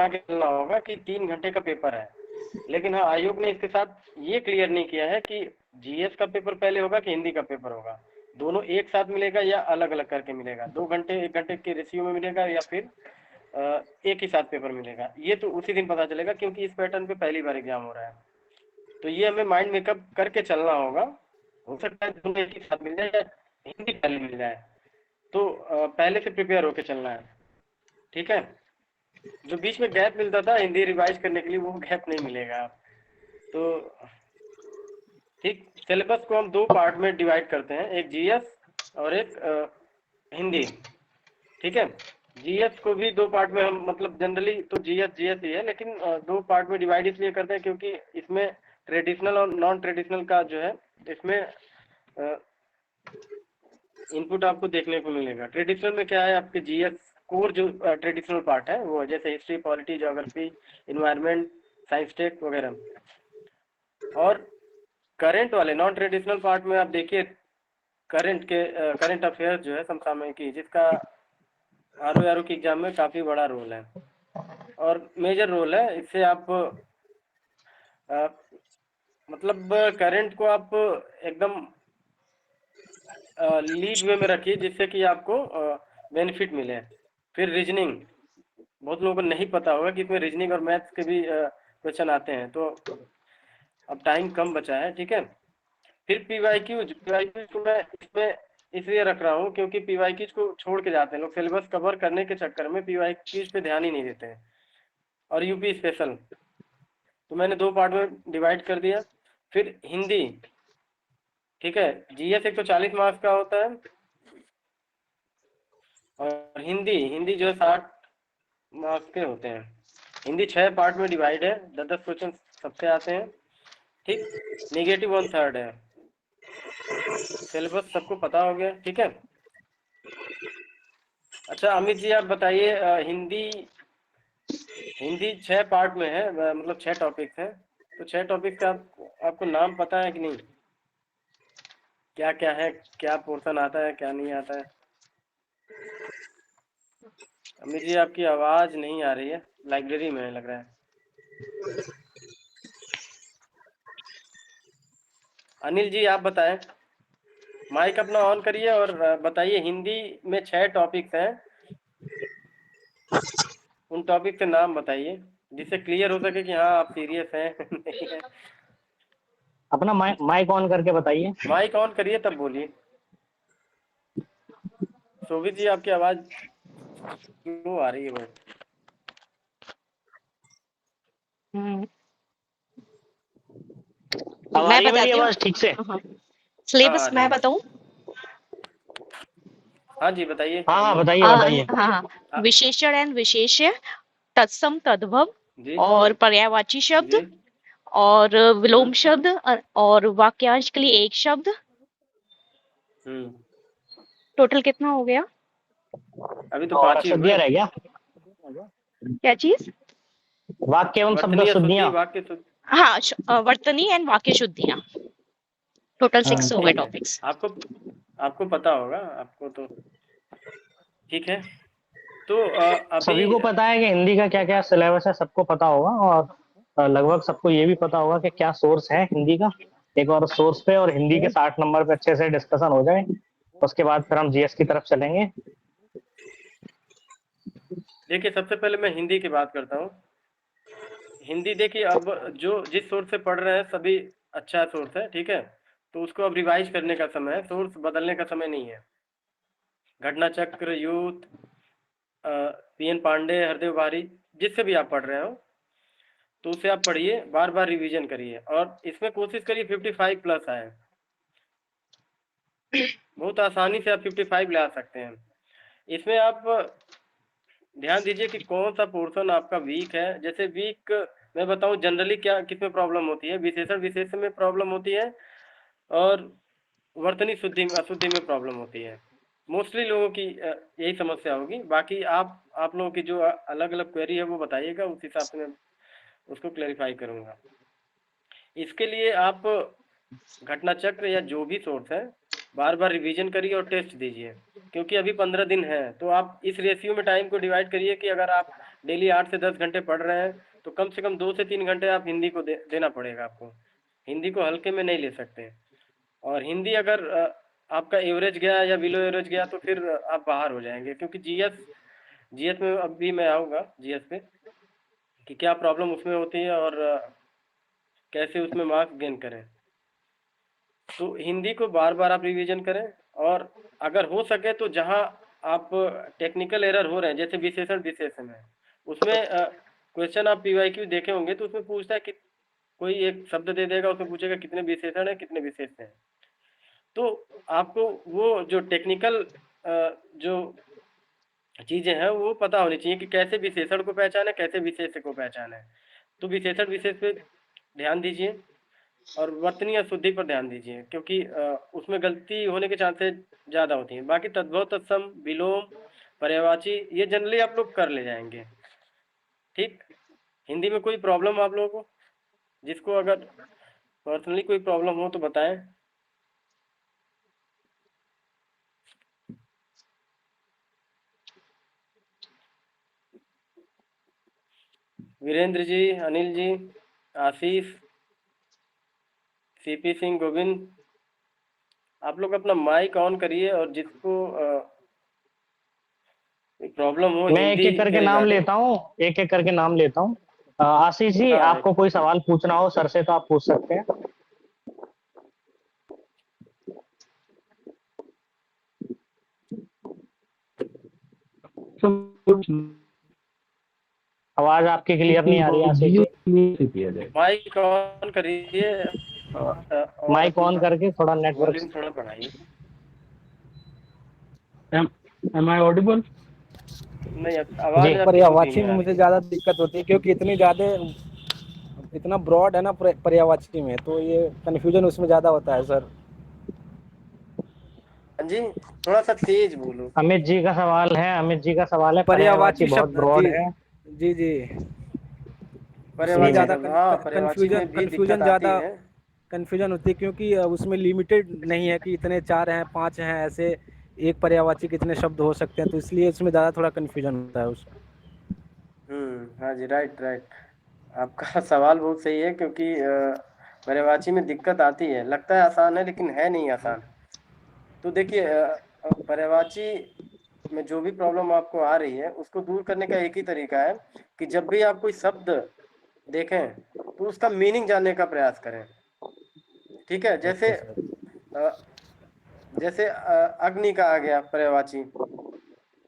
के चलना होगा कि 3 घंटे का पेपर है। लेकिन हाँ, आयोग ने इसके साथ ये क्लियर नहीं किया है कि जीएस का पेपर पहले होगा कि हिंदी का पेपर होगा। दोनों एक साथ मिलेगा या अलग अलग करके मिलेगा, 2 घंटे 1 घंटे के रेशियो में मिलेगा या फिर एक ही साथ पेपर मिलेगा, ये तो उसी दिन पता चलेगा, क्योंकि इस पैटर्न पे पहली बार एग्जाम हो रहा है। तो ये हमें माइंड मेकअप करके चलना होगा। हो सकता है दोनों एक ही साथ मिल जाए या हिंदी पहले मिल जाए, तो पहले से प्रिपेयर होके चलना है। ठीक है, जो बीच में गैप मिलता था हिंदी रिवाइज करने के लिए, वो गैप नहीं मिलेगा। तो ठीक, सिलेबस को हम 2 पार्ट में डिवाइड करते हैं, एक जीएस और एक हिंदी। ठीक है, जीएस को भी 2 पार्ट में हम, मतलब जनरली तो जीएस जीएस ही है, लेकिन 2 पार्ट में डिवाइड इसलिए करते हैं क्योंकि इसमें ट्रेडिशनल और नॉन ट्रेडिशनल का जो है, इसमें इनपुट आपको देखने को मिलेगा। ट्रेडिशनल में क्या है, आपके जीएस कोर जो ट्रेडिशनल पार्ट है वो, जैसे history, polity, geography, environment, science tech वगैरह। और करंट वाले नॉन ट्रेडिशनल पार्ट में आप देखिए, करंट अफेयर्स जो है समसामयिकी, जिसका आरओ की एग्जाम में काफ़ी बड़ा रोल है और मेजर रोल है। इससे आप मतलब करंट को आप एकदम लीड वे में रखिए, जिससे कि आपको बेनिफिट मिले। फिर रीजनिंग, बहुत लोगों को नहीं पता होगा कि इसमें रीजनिंग और मैथ्स के भी क्वेश्चन आते हैं, तो अब टाइम कम बचा है। ठीक है, फिर पीवाईक्यूज को मैं इसमें इसलिए रख रहा हूँ क्योंकि पीवाईक्यूज को छोड़ के जाते हैं लोग, सिलेबस कवर करने के चक्कर में पीवाईक्यूज पे ध्यान ही नहीं देते हैं। और यूपी स्पेशल तो मैंने 2 पार्ट में डिवाइड कर दिया। फिर हिंदी, ठीक है, जीएस 140 मार्क्स का होता है, और हिंदी हिंदी जो है 60 मार्क्स के होते हैं। हिंदी 6 पार्ट में डिवाइड है, 10-10 क्वेश्चन सबसे आते हैं। ठीक, नेगेटिव 1/3 है। सिलेबस सबको पता हो गया। ठीक है, अच्छा अमित जी आप बताइए, हिंदी हिंदी 6 पार्ट में है, मतलब 6 टॉपिक्स हैं, तो 6 टॉपिक्स का आपको नाम पता है कि नहीं, क्या क्या है, क्या पोर्शन आता है, क्या नहीं आता है? अमित जी आपकी आवाज नहीं आ रही है, लाइब्रेरी में है लग रहा है। अनिल जी आप बताएं, माइक अपना ऑन करिए और बताइए, हिंदी में 6 टॉपिक्स हैं, उन टॉपिक के नाम बताइए, जिससे क्लियर हो सके कि हाँ आप सीरियस हैं नहीं है। अपना माइक ऑन करके बताइए। माइक ऑन करिए तब बोलिए। शोभित जी आपकी आवाज क्यों आ रही है बहुत? अब आ मैं रही है मेरी बताती हूँ। आवाज ठीक से? हाँ सिलेबस आ रही मैं है। बताऊँ? हाँ जी बताइए। हाँ बताइए बताइए। हाँ, विशेषण एंड विशेष्य, तत्सम तद्भव, जी और पर्यायवाची शब्द, जी। और विलोम शब्द, और वाक्यांश के लिए एक शब्द। टोटल कितना हो गया? अभी तो और 5 ही हुए। अशुद्धियां रह गया। क्या चीज? वाक्य एवं शब्द वर्तनी अशुद्धि, शुद्धियां। वाक्य शुद्धि। हाँ, वर्तनी एंड वाक्य शुद्धियां। टोटल 6 हो गए ठीक है, टॉपिक्स। आपको आपको पता होगा, आपको तो ठीक है। तो अभी सभी को पता है कि हिंदी का क्या क्या सिलेबस है, सबको पता होगा। और लगभग सबको ये भी पता होगा कि क्या सोर्स है हिंदी का। एक बार सोर्स पे और हिंदी के 60 नंबर पे अच्छे से डिस्कशन हो जाए, उसके बाद फिर हम जीएस की तरफ चलेंगे। देखिए, सबसे पहले मैं हिंदी की बात करता हूँ। हिंदी देखिए, अब जो जिस सोर्स से पढ़ रहे हैं सभी अच्छा सोर्स है, ठीक है, तो उसको अब रिवाइज करने का समय है, सोर्स बदलने का समय नहीं है। घटना चक्र, यूथ, पीएन पांडे, हरदेव बारी, जिससे भी आप पढ़ रहे हो तो उसे आप पढ़िए, बार बार रिवीजन करिए, और इसमें कोशिश करिए 55 प्लस आए। बहुत आसानी से आप 55 ला सकते हैं। इसमें आप ध्यान दीजिए कि कौन सा पोर्शन आपका वीक है। जैसे वीक मैं बताऊं जनरली क्या किस में प्रॉब्लम होती है, विशेषण विशेष में प्रॉब्लम होती है, और वर्तनी शुद्धि अशुद्धि में प्रॉब्लम होती है। मोस्टली लोगों की यही समस्या होगी। बाकी आप लोगों की जो अलग अलग क्वेरी है वो बताइएगा, उस हिसाब से मैं उसको क्लैरिफाई करूंगा। इसके लिए आप घटना चक्र या जो भी सोर्स है बार बार रिवीजन करिए और टेस्ट दीजिए, क्योंकि अभी 15 दिन है। तो आप इस रेशियो में टाइम को डिवाइड करिए कि अगर आप डेली 8 से 10 घंटे पढ़ रहे हैं तो कम से कम 2 से 3 घंटे आप हिंदी को देना पड़ेगा आपको। हिंदी को हल्के में नहीं ले सकते। और हिंदी अगर आपका एवरेज गया या बिलो एवरेज गया तो फिर आप बाहर हो जाएंगे, क्योंकि जीएस में अभी मैं आऊँगा जीएस पे कि क्या प्रॉब्लम उसमें होती है और कैसे उसमें मार्क्स गेन करें। तो हिंदी को बार बार आप रिवीजन करें, और अगर हो सके तो जहाँ आप टेक्निकल एरर हो रहे हैं, जैसे विशेषण विशेषण है, उसमें क्वेश्चन आप पीवाईक्यू देखे होंगे तो उसमें पूछता है कि कोई एक शब्द दे देगा, उसमें पूछेगा कितने विशेषण है कितने विशेषण हैं। तो आपको वो जो टेक्निकल जो चीजें हैं वो पता होनी चाहिए कि कैसे विशेषण को पहचाने, कैसे विशेष्य को पहचाने। तो विशेषण विशेष पे ध्यान दीजिए और वर्तनी या शुद्धि पर ध्यान दीजिए, क्योंकि उसमें गलती होने के चांसेस ज़्यादा होती हैं। बाकी तद्भव तत्सम विलोम पर्यायवाची ये जनरली आप लोग कर ले जाएंगे। ठीक, हिंदी में कोई प्रॉब्लम आप लोगों को, जिसको अगर पर्सनली कोई प्रॉब्लम हो तो बताएं। वीरेंद्र जी, अनिल जी, आशीष, सीपी सिंह, गोविंद, आप लोग अपना माइक ऑन करिए, और जिसको प्रॉब्लम हो मैं एक हिंदी एक करके के नाम रिगार्डिंग। लेता हूँ, एक एक करके नाम लेता हूँ। आशीष जी, हाँ, आपको कोई सवाल पूछना हो सर से तो आप पूछ सकते हैं। आवाज आपकी क्लियर नहीं आ रही है आशीष जी। माइक ऑन करिए और माइक ऑन करके थोड़ा नेटवर्क। वॉल्यूम थोड़ा बढ़ाइए। Am I audible? नहीं, आवाज जी आपकी बहुत पर्यायवाची धीमी में आ मुझे रही है। ज़्यादा दिक्कत होती है क्योंकि इतना ब्रॉड है ना पर्यायवाची में, तो ये कन्फ्यूजन उसमें ज़्यादा होता है सर। हाँ जी, थोड़ा सा तेज बोलो। अमित जी का सवाल है, अमित जी का सवाल है, पर्यायवाची पर्यायवाची बहुत शब्द ब्रॉड जी है। जी जी, उसमें जी पर्यायवाची मैं ज़्यादा शब्द, हाँ, पर्यायवाची कन्फ्यूजन में भी कन्फ्यूजन दिक्कत आती ज़्यादा है। कन्फ्यूजन होती है, क्योंकि उसमें लिमिटेड नहीं है कि इतने 4 हैं 5 हैं, ऐसे एक पर्यायवाची कितने शब्द हो सकते हैं, तो इसलिए इसमें ज़्यादा थोड़ा कन्फ्यूजन होता है उसमें। हाँ जी, राइट राइट। आपका सवाल बहुत सही है, क्योंकि पर्यायवाची में दिक्कत आती है। लगता है आसान है लेकिन है नहीं आसान। तो देखिए, पर्यायवाची में जो भी प्रॉब्लम आपको आ रही है उसको दूर करने का एक ही तरीका है कि जब भी आप कोई शब्द देखें तो उसका मीनिंग जानने का प्रयास करें। ठीक है, जैसे ओके सर। जैसे अग्नि का आ गया पर्यायवाची,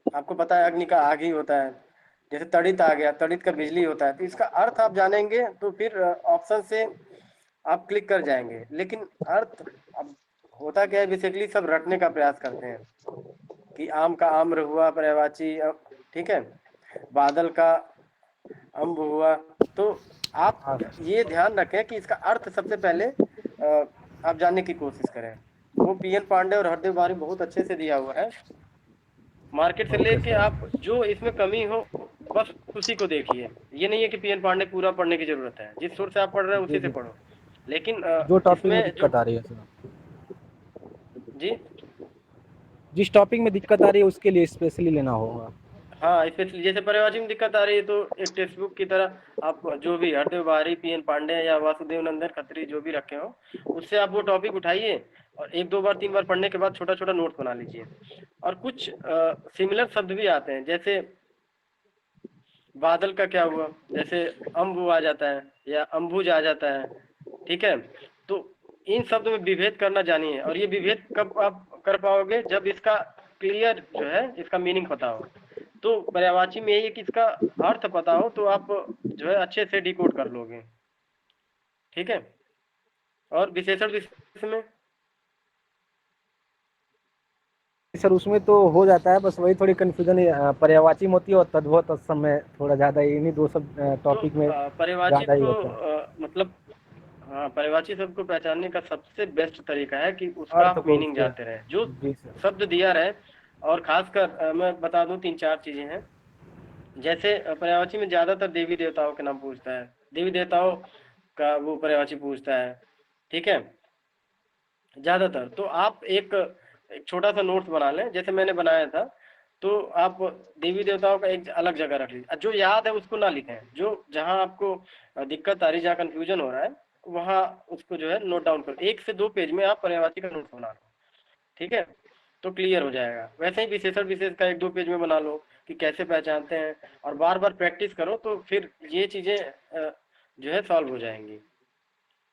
आपको पता है अग्नि का आग ही होता है। जैसे तड़ित आ गया, तड़ित का बिजली होता है। तो इसका अर्थ आप जानेंगे तो फिर ऑप्शन से आप क्लिक कर जाएंगे। लेकिन अर्थ अब होता क्या है, बेसिकली सब रटने का प्रयास करते हैं कि आम का आम्र हुआ पर्यायवाची, ठीक है, बादल का अम्ब हुआ। तो आप हाँ ये ध्यान रखें कि इसका अर्थ सबसे पहले आप जानने की कोशिश करें। वो पीएन पांडे और हरदेव बारी बहुत अच्छे से दिया हुआ है। मार्केट से ओके लेके सर। आप जो इसमें कमी हो बस उसी को देखिए। ये नहीं है कि पीएन पांडे पूरा पढ़ने की जरूरत है, जिस सोर्स से आप पढ़ रहे हैं जी उसी से जी, पढ़ो। लेकिन जो टॉपिक में इसमें जो, दिक्कत आ रही है सर, जी, जिस टॉपिक में दिक्कत आ रही है उसके लिए स्पेशली लेना होगा। हाँ, स्पेशली जैसे पर्यायवाची में दिक्कत आ रही है तो एक टेक्स्ट बुक की तरह आप जो भी हरदेव बारी, पीएन पांडे या वासुदेव नंदन खत्री जो भी रखे हो, उससे आप वो टॉपिक उठाइए और 1 2 बार 3 बार पढ़ने के बाद छोटा छोटा नोट्स बना लीजिए। और कुछ सिमिलर शब्द भी आते हैं, जैसे बादल का क्या हुआ, जैसे अम्बु आ जाता है या अम्बुज आ जाता है। ठीक है, तो इन शब्द में विभेद करना जानिए। और ये विभेद कब आप कर पाओगे, जब इसका क्लियर जो है इसका मीनिंग पता हो। तो पर्यायवाची में यही है कि इसका अर्थ पता हो तो आप जो है अच्छे से डिकोड कर लोगे। ठीक है, और विशेषण विशेष में, सर उसमें तो हो जाता है, बस वही थोड़ी कन्फ्यूजन पर्यायवाची में होती है और तद्भव तत्सम में थोड़ा ज़्यादा, इन्हीं दो सब तो टॉपिक में पर्यायवाची ज़्यादा ही को होता है। मतलब, हाँ, पर्यायवाची शब्द को पहचानने का सबसे बेस्ट तरीका है कि उसका अर्थ आप को मीनिंग उसके, जानते रहें, जो जी सर। शब्द दिया रहे। और खासकर मैं बता दूं 3 4 चीजें हैं। जैसे पर्यायवाची में ज्यादातर देवी देवताओं के नाम पूछता है, देवी देवताओं का वो पर्यायवाची पूछता है। ठीक है, ज्यादातर तो आप एक छोटा सा नोट्स बना लें, जैसे मैंने बनाया था। तो आप देवी देवताओं का एक अलग जगह रख लीजिए, जो याद है उसको ना लिखें, जो जहां आपको दिक्कत आ रही, जहाँ कंफ्यूजन हो रहा है, वहां उसको जो है नोट डाउन करो। 1 से 2 पेज में आप पर्यायवाची का नोट्स बना लो, ठीक है, तो क्लियर हो जाएगा। वैसे ही विशेषण विशेष का 1-2 पेज में बना लो कि कैसे पहचानते हैं, और बार बार प्रैक्टिस करो, तो फिर ये चीजें जो है सॉल्व हो जाएंगी।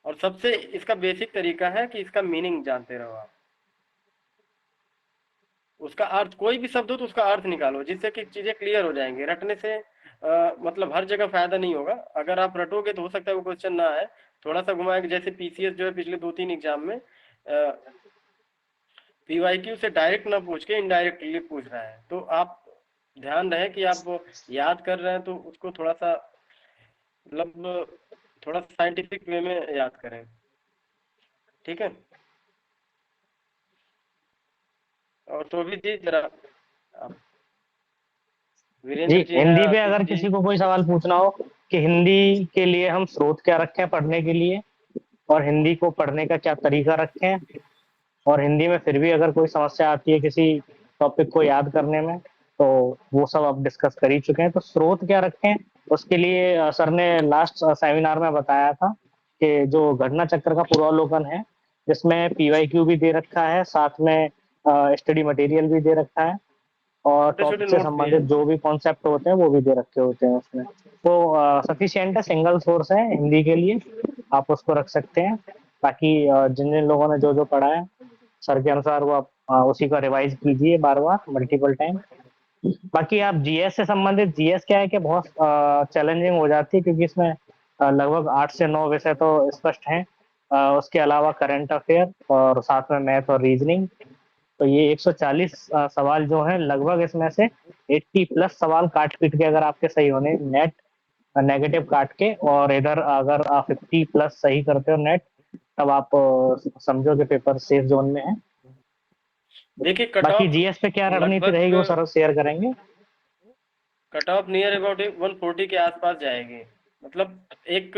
और सबसे इसका बेसिक तरीका है कि इसका मीनिंग जानते रहो आप, उसका अर्थ, कोई भी शब्द हो तो उसका अर्थ निकालो, जिससे कि चीजें क्लियर हो जाएंगी। रटने से मतलब हर जगह फायदा नहीं होगा। अगर आप रटोगे तो हो सकता है वो क्वेश्चन ना आए, थोड़ा सा घुमाएंगे। जैसे पीसीएस जो है पिछले 2-3 एग्जाम में पीवाईक्यू से डायरेक्ट ना पूछ के इनडायरेक्टली पूछ रहा है, तो आप ध्यान रहे कि आप याद कर रहे हैं तो उसको थोड़ा सा मतलब थोड़ा साइंटिफिक वे में याद करें, ठीक है। और तो भी जी जरा आप, जी, वीरेंद्र जी हैं, हिंदी पे आशीष अगर जी। किसी को कोई सवाल पूछना हो कि हिंदी के लिए हम स्रोत क्या रखें पढ़ने के लिए, और हिंदी को पढ़ने का क्या तरीका रखें, और हिंदी में फिर भी अगर कोई समस्या आती है किसी टॉपिक को याद करने में, तो वो सब आप डिस्कस कर ही चुके हैं। तो स्रोत क्या रखें, उसके लिए सर ने लास्ट सेमिनार में बताया था कि जो घटना चक्र का पूर्वावलोकन है, जिसमें पीवाईक्यू भी दे रखा है, साथ में स्टडी मटेरियल भी दे रखा है, और छोटे छोटे टॉपिक से नोट्स भी हैं। संबंधित जो भी कॉन्सेप्ट होते हैं वो भी दे रखे होते हैं उसमें। तो सफिशिएंट है, सिंगल सोर्स है हिंदी के लिए, आप उसको रख सकते हैं। बाकी जिन जिन लोगों ने जो जो पढ़ा है सर के अनुसार, वो आप उसी का रिवाइज कीजिए बार बार, मल्टीपल टाइम। बाकी आप जीएस से संबंधित, जीएस क्या है कि बहुत चैलेंजिंग हो जाती है, क्योंकि इसमें लगभग 8 से 9 विषय तो स्पष्ट हैं। उसके अलावा करंट अफेयर और साथ में मैथ और रीजनिंग। तो ये 140 सवाल जो हैं, लगभग इसमें से 80 प्लस सवाल काट पीट के अगर आपके सही होने, नेट नेगेटिव काट के, और इधर अगर आप 50 प्लस सही करते हो नेट, तब आप समझो कि पेपर सेफ जोन में है। देखिए कट बाकी ऑफ जीएस पे क्या रणनीति रहेगी वो लगभग सर शेयर करेंगे। कट ऑफ नियर अबाउट 140 के आसपास जाएगी। मतलब एक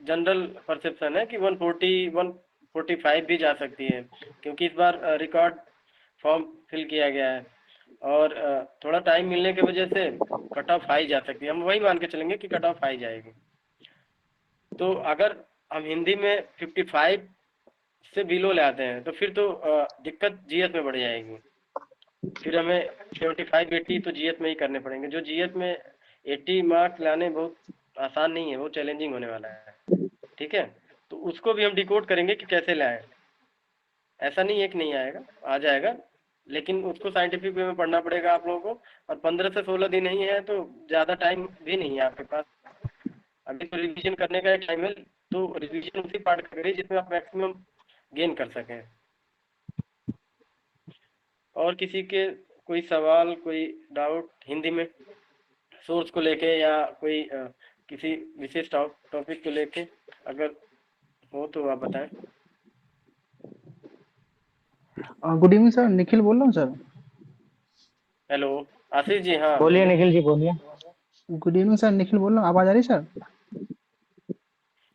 जनरल परसेप्शन है कि 140 145 भी जा सकती है, क्योंकि इस बार रिकॉर्ड फॉर्म फिल किया गया है, और थोड़ा टाइम मिलने की वजह से कट ऑफ हाई जा सकती है। हम वही मान के चलेंगे कि कट ऑफ हाई जाएगी। तो अगर हम हिंदी में 55 से बिलो ले आते हैं तो फिर तो दिक्कत जीएस में बढ़ जाएगी। फिर हमें 75-80 तो जीएस में ही करने पड़ेंगे। जो जीएस में 80 मार्क्स लाने बहुत आसान नहीं है, वो चैलेंजिंग होने वाला है, ठीक है। तो उसको भी हम डिकोड करेंगे कि कैसे लाएं। ऐसा नहीं है कि नहीं आएगा, आ जाएगा, लेकिन उसको साइंटिफिक वे में पढ़ना पड़ेगा आप लोगों को। और 15 से 16 दिन ही है, तो ज़्यादा टाइम भी नहीं है आपके पास। अभी तो रिवीजन करने का टाइम है, तो रिवीजन उसी पार्ट का करिए जिसमें आप मैक्सिमम गेन कर सकें। और किसी के कोई सवाल, कोई डाउट हिंदी में सोर्स को लेके, या कोई किसी विशेष टॉपिक को लेके अगर हो तो आप बताएं। गुड इवनिंग सर, निखिल बोल रहा हूँ सर। हेलो आशीष जी, हाँ बोलिए बोलिए। निखिल जी, बोलिए। गुड इवनिंग सर, निखिल बोल रहा हूँ। आवाज आ रही है सर?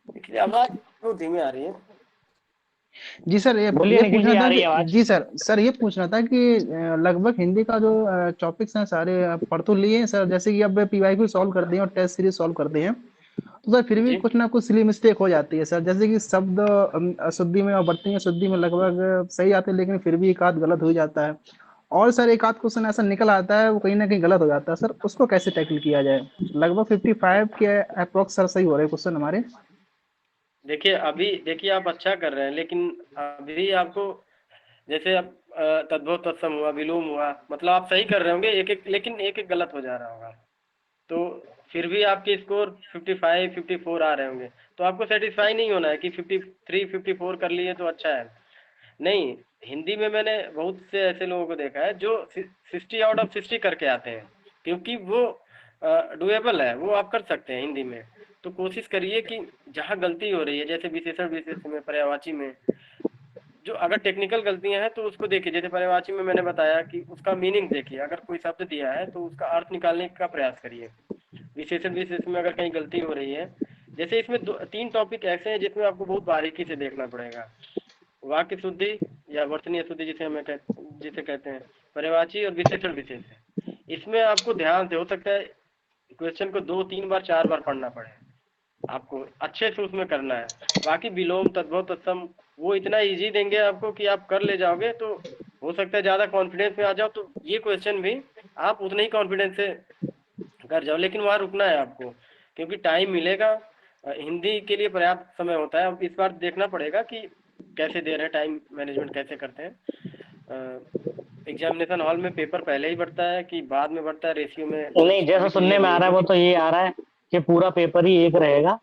देखिए आवाज़ तो धीमी आ रही है। जी सर, बोलिए ये निखिल पूछना जी, आ था रही कि है आवाज। जी सर ये पूछना था कि लगभग हिंदी का जो टॉपिक्स हैं सारे पढ़ तो लिए हैं सर, जैसे कि अब पीवाईक्यू सॉल्व कर दिए और टेस्ट सीरीज सॉल्व कर दिए हैं, तो सर फिर भी जी कुछ ना कुछ सिली मिस्टेक हो जाती है सर। जैसे कि शब्द अशुद्धि में और बढ़ती शुद्धि में लगभग सही आते हैं, लेकिन फिर भी एक आध गलत हो ही जाता है। और सर एक आध क्वेश्चन ऐसा निकल आता है वो कहीं ना कहीं गलत हो जाता है सर, उसको कैसे टैकल किया जाए? लगभग 55 के अप्रोक्स सर सही हो रहे क्वेश्चन हमारे। देखिए, अभी देखिए आप अच्छा कर रहे हैं, लेकिन अभी आपको जैसे अब तद्भव तत्सम हुआ, विलोम हुआ, मतलब आप सही कर रहे होंगे एक एक, लेकिन एक एक गलत हो जा रहा होगा। तो फिर भी आपके स्कोर 55-54 आ रहे होंगे। तो आपको सेटिस्फाई नहीं होना है कि 53-54 कर लिए तो अच्छा है। नहीं, हिंदी में मैंने बहुत से ऐसे लोगों को देखा है जो 60 आउट ऑफ 60 करके आते हैं, क्योंकि वो डुएबल है, वो आप कर सकते हैं हिंदी में। तो कोशिश करिए कि जहाँ गलती हो रही है, जैसे विशेषण विशेष में, पर्यायवाची में, जो अगर टेक्निकल गलतियां हैं तो उसको देखिए। जैसे पर्यायवाची में मैंने बताया कि उसका मीनिंग देखिए, अगर कोई शब्द दिया है तो उसका अर्थ निकालने का प्रयास करिए। विशेषण विशेष में अगर कहीं गलती हो रही है, जैसे इसमें 3 टॉपिक ऐसे हैं जिसमें आपको बहुत बारीकी से देखना पड़ेगा। वाक्य शुद्धि या वर्तनीय शुद्धि जिसे कहते हैं, पर्यायवाची और विशेषण विशेष है। इसमें आपको ध्यान से, हो सकता है क्वेश्चन को 2, 3 बार, 4 बार पढ़ना पड़े, आपको अच्छे से उसमें करना है। बाकी विलोम, तद्भव, तत्सम वो इतना इजी देंगे आपको कि आप कर ले जाओगे, तो हो सकता है ज़्यादा कॉन्फिडेंस में आ जाओ, तो ये क्वेश्चन भी आप उतने ही कॉन्फिडेंस से कर जाओ। लेकिन वहाँ रुकना है आपको, क्योंकि टाइम मिलेगा, हिंदी के लिए पर्याप्त समय होता है। अब इस बार देखना पड़ेगा कि कैसे दे रहे हैं, टाइम मैनेजमेंट कैसे करते हैं। एग्जामिनेशन हॉल में पेपर पहले ही बढ़ता है कि बाद में बढ़ता है, रेशियो में नहीं, जैसा अभी सुनने क्लियर में आ नहीं रहा है है। वो तो ये आ रहा है कि पूरा पेपर ही एक रहेगा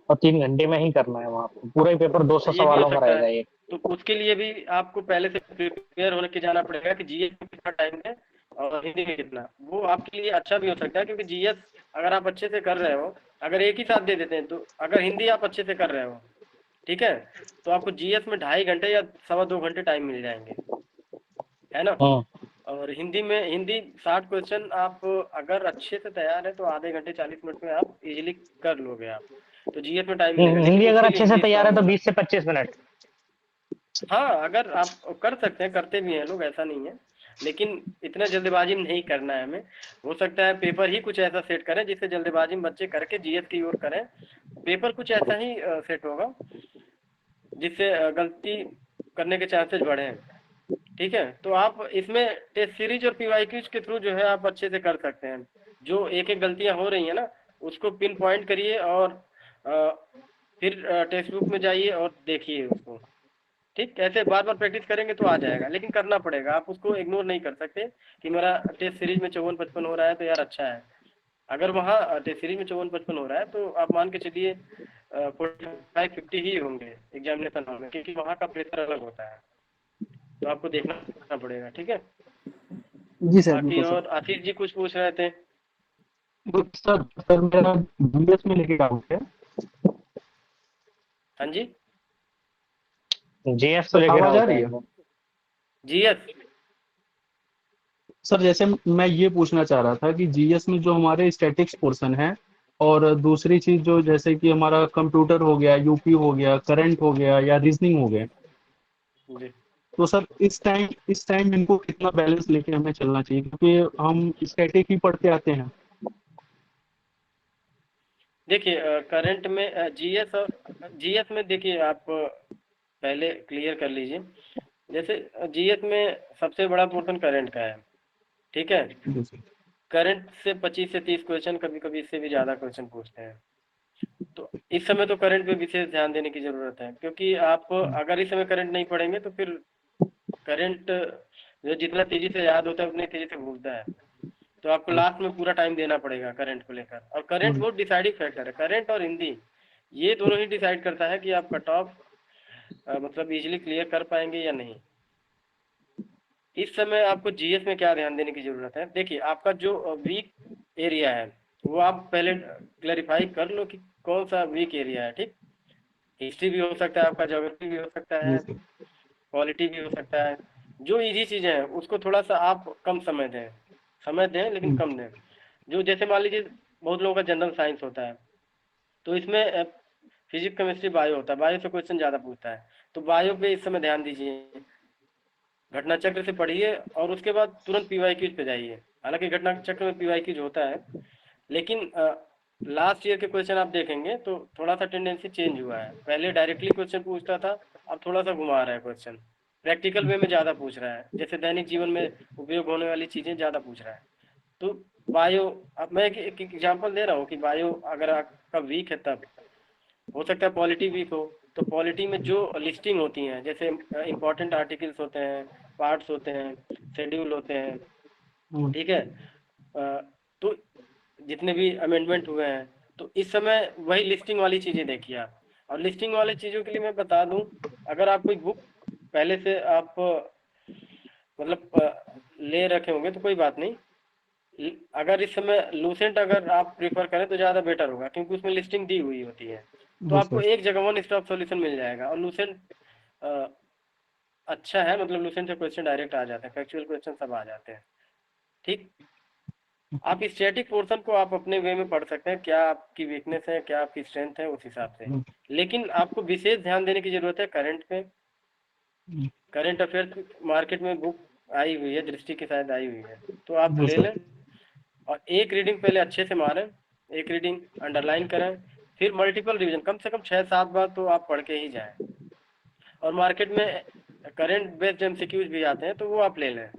और 3 घंटे में ही करना है वहाँ पे। पूरा ही पेपर 200 ये भी हो सवालों का सकता रहेगा है, ये। तो उसके लिए भी आपको पहले से प्रिपेयर होने के जाना पड़ेगा कि जीएस में कितना टाइम है और हिंदी में कितना। वो आपके लिए अच्छा भी हो सकता है, क्योंकि जीएस अगर आप अच्छे से कर रहे हो, अगर एक ही साथ दे देते हैं, तो अगर हिंदी आप अच्छे से कर रहे हो, ठीक है, तो आपको जीएस में 2.5 घंटे या 2.25 घंटे टाइम मिल जाएंगे, है ना। और हिंदी में, हिंदी 60 क्वेश्चन आप अगर अच्छे से तैयार है तो आधे घंटे 40 मिनट में आप इजीली कर लोगे आप। तो जीएस में टाइम मिलेगा, लेकिन हिंदी अगर उसके लिए अच्छे से हिंदी तैयार है स्ट्रांग तो होना। 20 से 25 मिनट। हाँ, अगर आप कर सकते हैं, करते भी हैं लोग, ऐसा नहीं है, लेकिन इतना जल्दबाजी में नहीं करना है हमें। हो सकता है पेपर ही कुछ ऐसा सेट करें जिससे जल्दबाजी में बच्चे करके जीएस की ओर करें। पेपर कुछ ऐसा ही सेट होगा जिससे गलती करने के चांसेस बढ़े। ठीक है, तो आप इसमें टेस्ट सीरीज और पीवाईक्यूज के थ्रू जो है आप अच्छे से कर सकते हैं। जो एक एक गलतियां हो रही हैं ना, उसको पिन पॉइंट करिए और फिर टेक्स्ट बुक में जाइए और देखिए उसको। ठीक, ऐसे बार बार प्रैक्टिस करेंगे तो आ जाएगा, लेकिन करना पड़ेगा, आप उसको इग्नोर नहीं कर सकते कि मेरा टेस्ट सीरीज में 54-55 हो रहा है तो यार अच्छा है। अगर वहाँ टेस्ट सीरीज में 54-55 हो रहा है तो आप मान के चलिए 45-50 ही होंगे एग्जामिनेशन हॉल में, क्योंकि वहाँ का प्रेशर अलग होता है, तो आपको देखना पड़ेगा। ठीक है, जी सर, बाकी बिल्कुल सर। और आशीष जी कुछ पूछ रहे थे। तो सर मेरा जीएस में लेके डाउट है। हाँ जी, जीएस को सर लेकर आवाज आ आउट रही है। है? जीएस। सर जैसे मैं ये पूछना चाह रहा था कि जीएस में जो हमारे स्टैटिक्स पोर्शन है, और दूसरी चीज जो जैसे कि हमारा कंप्यूटर हो गया, यूपी हो गया, करंट हो गया, या रीजनिंग हो गया, जी, तो सर इस टाइम इनको कितना बैलेंस लेके हमें चलना चाहिए, क्योंकि हम स्टैटिक ही पढ़ते आते हैं। देखिए करंट में जीएस और जीएस में देखिए आप पहले क्लियर कर लीजिए। जैसे जीएस में सबसे बड़ा पोर्शन करंट का है, ठीक है। जी सर। करंट से 25 से 30 क्वेश्चन, कभी कभी इससे भी ज़्यादा क्वेश्चन पूछते हैं। तो इस समय तो करंट पे विशेष ध्यान देने की ज़रूरत है, क्योंकि आप अगर इस समय करंट नहीं पढ़ेंगे तो फिर करंट जो जितना तेज़ी से याद होता है उतनी तेज़ी से भूलता है। तो आपको लास्ट में पूरा टाइम देना पड़ेगा करंट को लेकर। और करंट बहुत डिसाइडिंग फैक्टर है, करंट और हिंदी ये दोनों ही डिसाइड करता है कि आप कट ऑफ मतलब इजीली क्लियर कर पाएंगे या नहीं। इस समय आपको जीएस में क्या ध्यान देने की ज़रूरत है। देखिए आपका जो वीक एरिया है वो आप पहले क्लैरिफाई कर लो कि कौन सा वीक एरिया है। ठीक, हिस्ट्री भी हो सकता है आपका, ज्योग्राफी भी हो सकता जी है, सर। पॉलिटी भी हो सकता है। जो इजी चीज़ें हैं उसको थोड़ा सा आप कम समय दें, समय दें लेकिन कम दें। जो जैसे मान लीजिए बहुत लोगों का जनरल साइंस होता है, तो इसमें फिजिक्स, केमिस्ट्री, बायो होता है, बायो से क्वेश्चन ज़्यादा पूछता है, तो बायो पे इस समय ध्यान दीजिए। घटना चक्र से पढ़िए और उसके बाद तुरंत पीवाईक्यूज पे जाइए। हालांकि घटना चक्र में पीवाईक्यूज होता है, लेकिन लास्ट ईयर के क्वेश्चन आप देखेंगे तो थोड़ा सा टेंडेंसी चेंज हुआ है। पहले डायरेक्टली क्वेश्चन पूछता था, अब थोड़ा सा घुमा रहा है क्वेश्चन, प्रैक्टिकल वे में ज़्यादा पूछ रहा है, जैसे दैनिक जीवन में उपयोग होने वाली चीज़ें ज़्यादा पूछ रहा है। तो बायो, अब मैं एक एग्जांपल दे रहा हूँ कि बायो अगर आपका वीक है तब हो सकता है पॉलिटी वीक हो, तो पॉलिटी में जो लिस्टिंग होती हैं, जैसे इंपॉर्टेंट आर्टिकल्स होते हैं, पार्ट्स होते हैं, शेड्यूल होते हैं, ठीक है, तो जितने भी अमेंडमेंट हुए हैं, तो इस समय वही लिस्टिंग वाली चीज़ें देखिए आप। और लिस्टिंग वाली चीज़ों के लिए मैं बता दूं, अगर आप कोई बुक पहले से आप मतलब ले रखे होंगे तो कोई बात नहीं। अगर इस समय लूसेंट अगर आप प्रीफर करें तो ज़्यादा बेटर होगा, क्योंकि उसमें लिस्टिंग दी हुई होती है, तो जी आपको सर। एक जगह वन स्टॉप सॉल्यूशन मिल जाएगा। और लूसेंट अच्छा है, मतलब लूसेंट से क्वेश्चन डायरेक्ट आ जाते हैं, फैक्चुअल क्वेश्चन सब आ जाते हैं। ठीक, आप स्टैटिक पोर्शन को आप अपने वे में पढ़ सकते हैं, क्या आपकी वीकनेस है, क्या आपकी स्ट्रेंथ है, उस हिसाब से। लेकिन आपको विशेष ध्यान देने की ज़रूरत है करंट पे, करंट अफेयर्स मार्केट में बुक आई हुई है, दृष्टि की शायद आई हुई है, तो आप जी ले सर। लें और एक रीडिंग पहले अच्छे से मारें, एक रीडिंग अंडरलाइन करें, फिर मल्टीपल रिवीजन कम से कम 6-7 बार तो आप पढ़ के ही जाएं। और मार्केट में करंट बेस्ड एमसीक्यूज भी आते हैं, तो वो आप ले लें,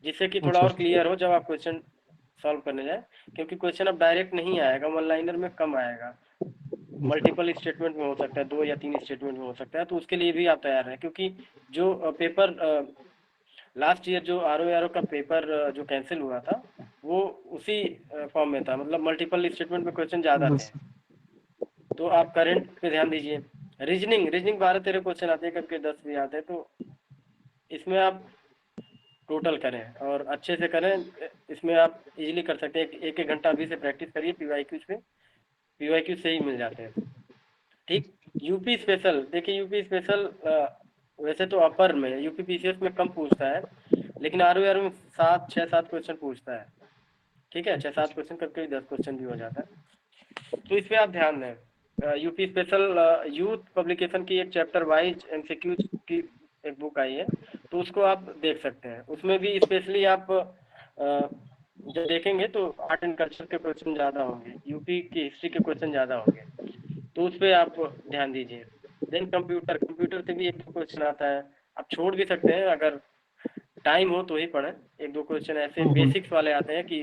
जिससे कि थोड़ा अच्छा और क्लियर हो जब आप क्वेश्चन सॉल्व करने जाए, क्योंकि क्वेश्चन अब डायरेक्ट नहीं आएगा, वन लाइनर में कम आएगा, मल्टीपल स्टेटमेंट में हो सकता है, 2 या 3 स्टेटमेंट में हो सकता है, तो उसके लिए भी आप तैयार रहें, क्योंकि जो पेपर लास्ट ईयर जो आर का पेपर जो कैंसिल हुआ था, वो उसी फॉर्म में था, मतलब मल्टीपल स्टेटमेंट में क्वेश्चन ज़्यादा जी थे। सर। तो आप करंट पे ध्यान दीजिए। रीजनिंग 12-13 क्वेश्चन आते हैं, कभी 10 भी आते हैं, तो इसमें आप टोटल करें और अच्छे से करें। इसमें आप इजीली कर सकते हैं, एक घंटा अभी से प्रैक्टिस करिए, पीवाईक्यूज पे, पीवाईक्यू से ही मिल जाते हैं। ठीक। यूपी स्पेशल, देखिए यूपी स्पेशल वैसे तो अपर में, यूपी पीसीएस में कम पूछता है, लेकिन आर में 6-7 क्वेश्चन पूछता है। ठीक है, 6-7 क्वेश्चन, कभी 10 क्वेश्चन भी हो जाता है, तो इस पे आप ध्यान दें। यूपी स्पेशल यूथ पब्लिकेशन की एक चैप्टर वाइज एमसीक्यूज की एक बुक आई है, तो उसको आप देख सकते हैं। उसमें भी स्पेशली आप जब देखेंगे तो आर्ट एंड कल्चर के क्वेश्चन ज़्यादा होंगे, यूपी की हिस्ट्री के क्वेश्चन ज़्यादा होंगे, तो उस पर आप ध्यान दीजिए। देन कंप्यूटर से भी एक दो क्वेश्चन आता है, आप छोड़ भी सकते हैं अगर टाइम हो तो ही पढ़ें। एक दो क्वेश्चन ऐसे बेसिक्स वाले आते हैं कि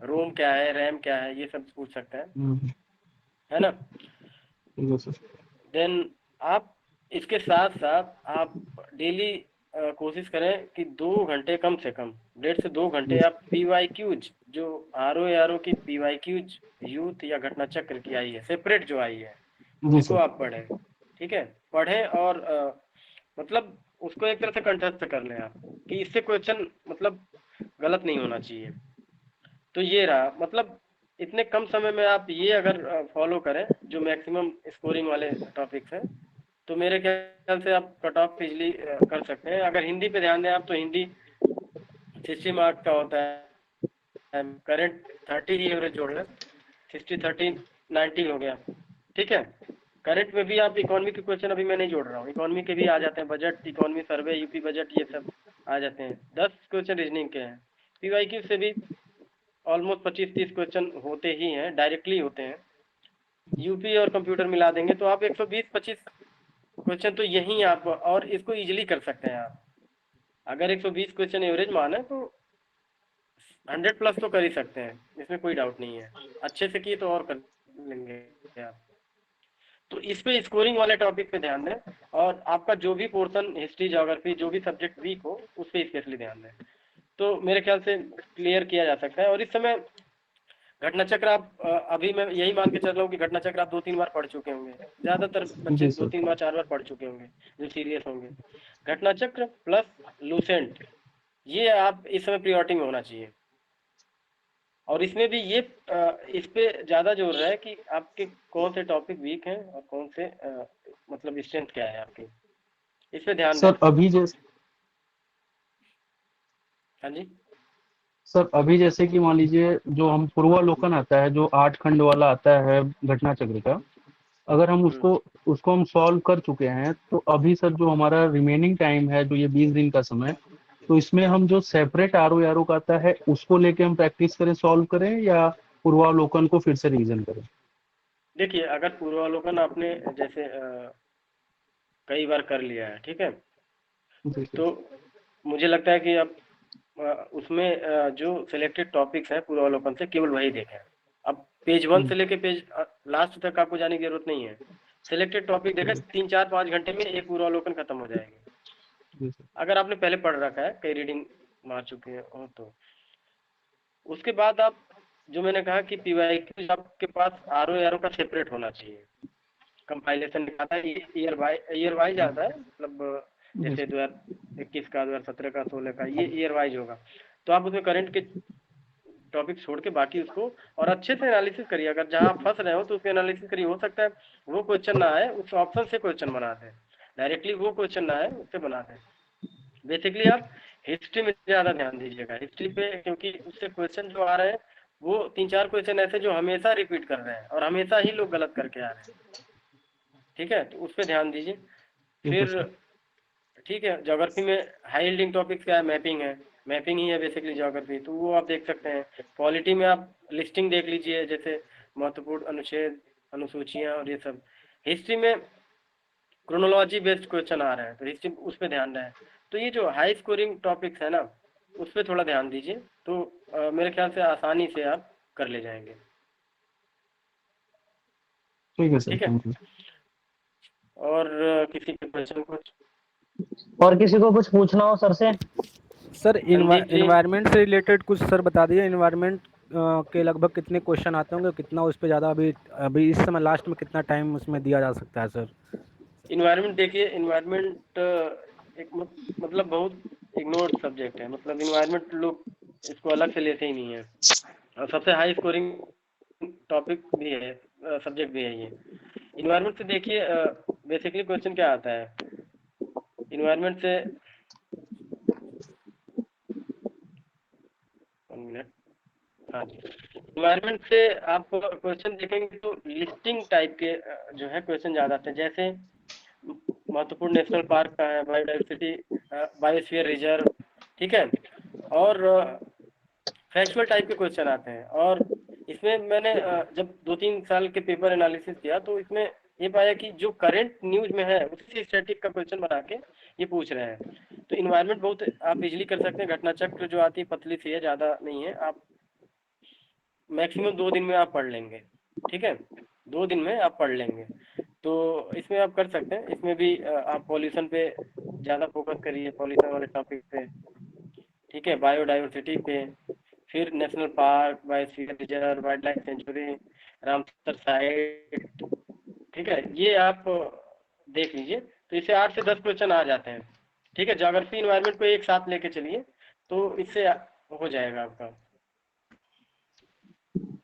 रोम क्या है, रैम क्या है, ये सब पूछ सकते हैं, है ना। ठीक है सर। देन आप इसके साथ साथ आप डेली कोशिश करें कि 2 घंटे, कम से कम 1.5 से 2 घंटे आप पीवाईक्यूज, जो आर की पीवाईक्यूज यूथ या घटना चक्र की आई है सेपरेट जो आई है, जी उसको सर। आप पढ़ें। ठीक है, पढ़ें और मतलब उसको एक तरह से कंठस्थ कर लें आप, कि इससे क्वेश्चन मतलब गलत नहीं होना चाहिए। तो ये रहा, मतलब इतने कम समय में आप ये अगर फॉलो करें जो मैक्सिमम स्कोरिंग वाले टॉपिक्स हैं, तो मेरे ख्याल से आप कट ऑफ इजली कर सकते हैं। अगर हिंदी पे ध्यान दें आप, तो हिंदी 60 मार्क्स का होता है, करंट 30 ही एवरेज जोड़ लें, 60 30 90 हो गया। ठीक है, करंट में भी आप इकोनॉमी के क्वेश्चन अभी मैं नहीं जोड़ रहा हूँ, इकोनॉमी के भी आ जाते हैं, बजट, इकोनॉमी सर्वे, यूपी बजट, ये सब आ जाते हैं। 10 क्वेश्चन रीजनिंग के हैं, पीवाईक्यू से भी ऑलमोस्ट 25-30 क्वेश्चन होते ही हैं, डायरेक्टली होते हैं। यूपी और कंप्यूटर मिला देंगे तो आप 120-25 क्वेश्चन तो यहीं आप, और इसको इजीली कर सकते हैं आप। अगर 120 क्वेश्चन एवरेज माने तो 100 प्लस तो कर ही सकते हैं, इसमें कोई डाउट नहीं है। अच्छे से किए तो और कर लेंगे आप। तो इस पे स्कोरिंग वाले टॉपिक पे ध्यान दें, और आपका जो भी पोर्शन हिस्ट्री, ज्योग्राफी, जो भी सब्जेक्ट वीक हो उस पर स्पेशली ध्यान दें, तो मेरे ख्याल से क्लियर किया जा सकता है। और इस समय घटना चक्र आप अभी मैं यही मान के चल रहा हूँ कि घटना चक्र आप 2-3 बार पढ़ चुके होंगे, ज्यादातर बच्चे जी 2-3 बार 4 बार पढ़ चुके होंगे जो सीरियस होंगे। घटना चक्र प्लस लूसेंट, ये आप इस समय प्रियोरिटी में होना चाहिए। और इसमें भी ये इस पे ज्यादा जोर रहा है कि आपके कौन से टॉपिक वीक हैं और कौन से मतलब स्ट्रेंथ क्या है आपकी, इस पे ध्यान दें। सर अभी जैसे हाँ जी। सर अभी जैसे कि मान लीजिए जो हम पूर्वालोकन आता है, जो 8 खंड वाला आता है घटना चक्र का, अगर हम उसको उसको हम सॉल्व कर चुके हैं, तो अभी सर जो हमारा रिमेनिंग टाइम है, जो ये 20 दिन का समय, तो इसमें हम जो सेपरेट आर का आता है उसको लेके हम प्रैक्टिस करें, सॉल्व करें, या पूर्वालोकन को फिर से रिवीजन करें? देखिए, अगर पूर्वावलोकन आपने जैसे कई बार कर लिया है, ठीक है, जी सर। तो मुझे लगता है कि अब उसमें जो सिलेक्टेड टॉपिक्स हैं पूर्वावलोकन से, केवल वही देखें। अब पेज 1 से लेके पेज लास्ट तक आपको जाने की जरूरत नहीं है, सिलेक्टेड टॉपिक देखें, 3-4-5 घंटे में एक पूर्वावलोकन खत्म हो जाएगी, जी सर। अगर आपने पहले पढ़ रखा है, कई रीडिंग मार चुके हो तो। उसके बाद आप, जो मैंने कहा कि पीवाईक्यू आपके पास आर का सेपरेट होना चाहिए, कंपाइलेशन दिखाता है, ईयर वाइज आता है, मतलब जी जैसे सर। 2021 का, 2017 का, 16 का, ये ईयर वाइज होगा। तो आप उसमें करंट के टॉपिक छोड़ के बाकी उसको और अच्छे से एनालिसिस करिए। अगर जहां आप फंस रहे हो तो उसको एनालिसिस करिए, हो सकता है वो क्वेश्चन ना आए, उस ऑप्शन से क्वेश्चन बना दें, डायरेक्टली वो क्वेश्चन ना आए उससे बना दें। बेसिकली आप हिस्ट्री में ज्यादा ध्यान दीजिएगा, हिस्ट्री पे, क्योंकि उससे क्वेश्चन जो आ रहे हैं वो 3-4 क्वेश्चन ऐसे जो हमेशा रिपीट कर रहे हैं और हमेशा ही लोग गलत करके आ रहे हैं। ठीक है, तो उस पर ध्यान दीजिए। ठीक है फिर सर। ठीक है। ज्योग्राफी में हाई यील्डिंग टॉपिक क्या है? मैपिंग है, मैपिंग ही है बेसिकली ज्योग्राफी, तो वो आप देख सकते हैं। पॉलिटी में आप लिस्टिंग देख लीजिए, जैसे महत्वपूर्ण अनुच्छेद, अनुसूचियां और ये सब। हिस्ट्री में क्रोनोलॉजी बेस्ड क्वेश्चन आ रहे हैं, तो हिस्ट्री उस पर ध्यान रहे। तो ये जो हाई स्कोरिंग टॉपिक्स है ना, उस पर थोड़ा ध्यान दीजिए, तो मेरे ख्याल से आसानी से आप कर ले जाएंगे। ठीक है सर, ठीक है। Thank you. और किसी के क्वेश्चन कुछ? और किसी को कुछ पूछना हो सर से? सर संदीप जी। इन्वायरमेंट से रिलेटेड कुछ सर बता दीजिए। इन्वायरमेंट के लगभग कितने क्वेश्चन आते होंगे, कितना उस पर ज़्यादा अभी अभी इस समय लास्ट में कितना टाइम उसमें दिया जा सकता है सर? इन्वायरमेंट देखिए, इन्वायरमेंट एक मतलब बहुत इग्नोर्ड सब्जेक्ट है। मतलब इन्वायरमेंट लोग इसको अलग से लेते ही नहीं है, और सबसे हाई स्कोरिंग टॉपिक भी है, सब्जेक्ट भी है ये। इन्वायरमेंट से देखिए बेसिकली क्वेश्चन क्या आता है इन्वायरमेंट से। 1 मिनट। हाँ जी, इन्वायरमेंट से आप क्वेश्चन देखेंगे तो लिस्टिंग टाइप के जो है क्वेश्चन ज़्यादा आते हैं। जैसे महत्वपूर्ण नेशनल पार्क का है, बायोडाइवर्सिटी, बायोस्फीयर रिजर्व, ठीक है, और फैक्चुअल टाइप के क्वेश्चन आते हैं। और इसमें मैंने जब 2-3 साल के पेपर एनालिसिस किया, तो इसमें ये पाया कि जो करंट न्यूज में है उसी से स्टैटिक का क्वेश्चन बना के ये पूछ रहे हैं। तो इन्वायरमेंट बहुत आप इजीली कर सकते हैं। घटना चक्र जो आती है पतली सी है, ज़्यादा नहीं है, आप मैक्सिमम 2 दिन में आप पढ़ लेंगे। ठीक है, 2 दिन में आप पढ़ लेंगे, तो इसमें आप कर सकते हैं। इसमें भी आप पॉल्यूशन पे ज़्यादा फोकस करिए, पॉल्यूशन वाले टॉपिक पे, ठीक है, बायोडाइवर्सिटी पे, फिर national park, biosphere reserve, wild life sanctuary, Ramsar site, ठीक है, ये आप देख लीजिए। तो इससे 8 से 10 क्वेश्चन आ जाते हैं। ठीक है, ज्योग्राफी इन्वायरमेंट को एक साथ लेके चलिए, तो इससे हो जाएगा आपका।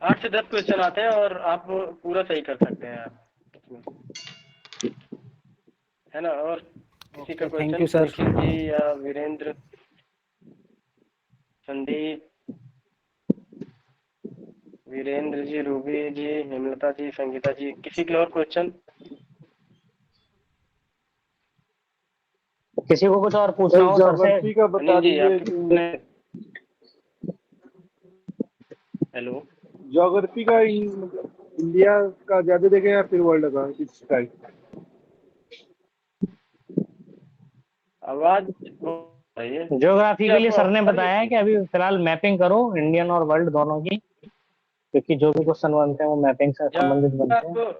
8 से 10 क्वेश्चन आते हैं और आप पूरा सही कर सकते हैं आप, है ना। और किसी का thank question? You sir. Nikhil ji या वीरेंद्र, संदीप, वीरेंद्र जी, रूबी जी, हेमलता जी, संगीता जी, किसी के और क्वेश्चन? किसी को कुछ और पूछना हो सर से? ज्योग्राफी का बता अनिल जी दीजिए। आपके? हेलो, ज्योग्राफी का मतलब इंडिया का ज्यादा देखें या फिर वर्ल्ड का, किस टाइप? आवाज रही है। ज्योग्राफी के लिए आपको सर ने आ रही बताया है है? कि अभी फिलहाल मैपिंग करो इंडियन और वर्ल्ड दोनों की, क्योंकि जो भी क्वेश्चन बनते हैं वो मैपिंग से संबंधित बनते हैं।